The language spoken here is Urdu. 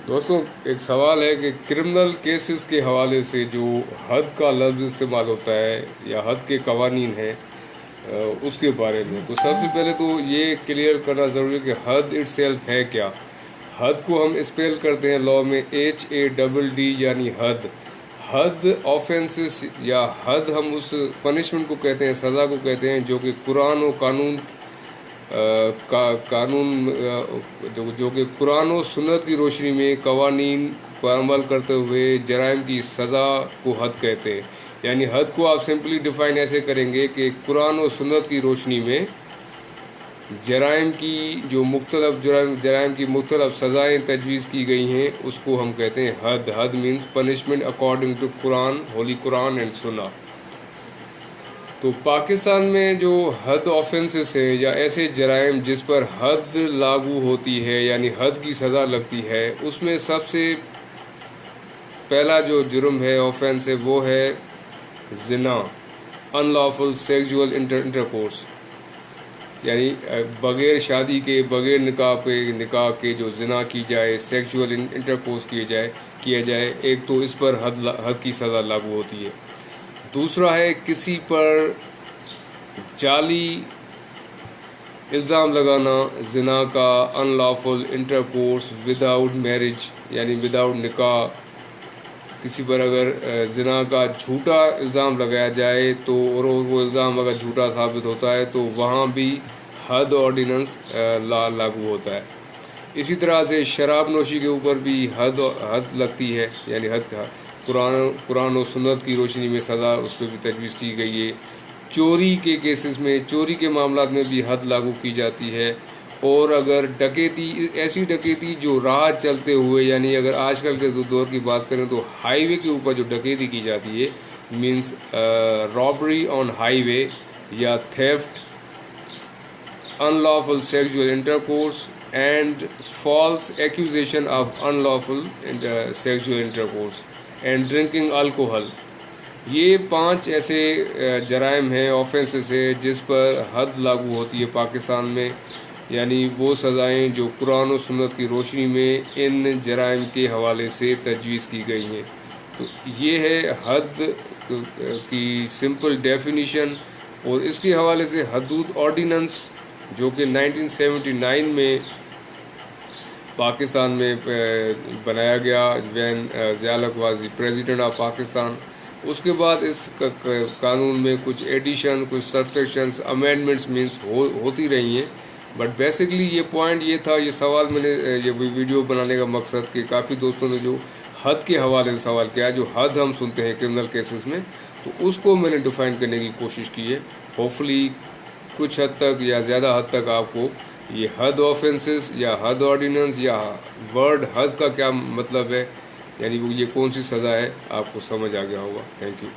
دوستوں، ایک سوال ہے کہ کرمنل کیسز کے حوالے سے جو حد کا لفظ استعمال ہوتا ہے یا حد کے قوانین ہیں اس کے بارے میں تو سب سے پہلے تو یہ کلیئر کرنا ضروری ہے کہ حد اٹ سیلف ہے کیا. حد کو ہم اسپیل کرتے ہیں لاء میں HADD یعنی حد. حد آفینسز یا حد ہم اس پنشمنٹ کو کہتے ہیں، سزا کو کہتے ہیں جو کہ قرآن و قانون جو کہ قرآن و سنت کی روشنی میں قوانین پر عمل کرتے ہوئے جرائم کی سزا کو حد کہتے ہیں. یعنی حد کو آپ سمپلی ڈیفائن ایسے کریں گے کہ قرآن و سنت کی روشنی میں جرائم کی مختلف سزائیں تجویز کی گئی ہیں اس کو ہم کہتے ہیں حد. حد means punishment according to Quran, holy Quran and Sunnah. تو پاکستان میں جو حد آفینسز ہیں یا ایسے جرائم جس پر حد لاگو ہوتی ہے یعنی حد کی سزا لگتی ہے، اس میں سب سے پہلا جو جرم ہے، آفینس ہے، وہ ہے زنا، ان لافل سیکسول انٹرکورس. یعنی بغیر شادی کے، بغیر نکاح کے جو زنا کی جائے، سیکسول انٹرکورس کیا جائے، ایک تو اس پر حد کی سزا لاگو ہوتی ہے. دوسرا ہے کسی پر جعلی الزام لگانا زنا کا، ان لافل انٹرکورس وداؤٹ میرج یعنی وداؤٹ نکاح. کسی پر اگر زنا کا جھوٹا الزام لگایا جائے تو اور وہ الزام اگر جھوٹا ثابت ہوتا ہے تو وہاں بھی حد آرڈیننس لاگو ہوتا ہے. اسی طرح سے شراب نوشی کے اوپر بھی حد لگتی ہے، یعنی حد قرآن و سنت کی روشنی میں سزا اس پہ بھی تجویز کی گئی ہے. چوری کے کیسز میں، چوری کے معاملات میں بھی حد لاگو کی جاتی ہے. اور اگر ایسی ڈکیتی جو راہ چلتے ہوئے، یعنی اگر آج کل کے دور کی بات کریں تو ہائی وے کے اوپر جو ڈکیتی کی جاتی ہے، مینس رابری آن ہائی وے یا theft, in lawful sexual intercourse and false acquisition of in lawful sexual intercourse and drinking alcohol. یہ 5 ایسے جرائم ہیں، آفینسز ہیں جس پر حد لاگو ہوتی ہے پاکستان میں. یعنی وہ سزائیں جو قرآن و سنت کی روشنی میں ان جرائم کے حوالے سے تجویز کی گئی ہیں. تو یہ ہے حد کی سمپل ڈیفینیشن. اور اس کے حوالے سے حدود آرڈیننس جو کہ 1979 میں پاکستان میں بنایا گیا، when Zia ul Haq was the president of Pakistan. اس کے بعد اس قانون میں کچھ ایڈیشن، کچھ سبسٹیکشنز، امینڈمنٹس مینس ہوتی رہی ہیں. بٹ بیسکلی یہ پوائنٹ یہ تھا، یہ سوال میں نے یہ ویڈیو بنانے کا مقصد کہ کافی دوستوں نے جو حد کے حوالے سے سوال کیا، جو حد ہم سنتے ہیں کرمنل کیسز میں، تو اس کو میں نے ڈیفائن کرنے کی کوشش کی ہے. ہوپفلی کچھ حد تک یا زیادہ حد تک آپ کو یہ حد آفینسز یا حد آرڈیننس یا ورڈ حد کا کیا مطلب ہے، یعنی وہ یہ کون سی سزا ہے، آپ کو سمجھ آ گیا ہوگا. Thank you.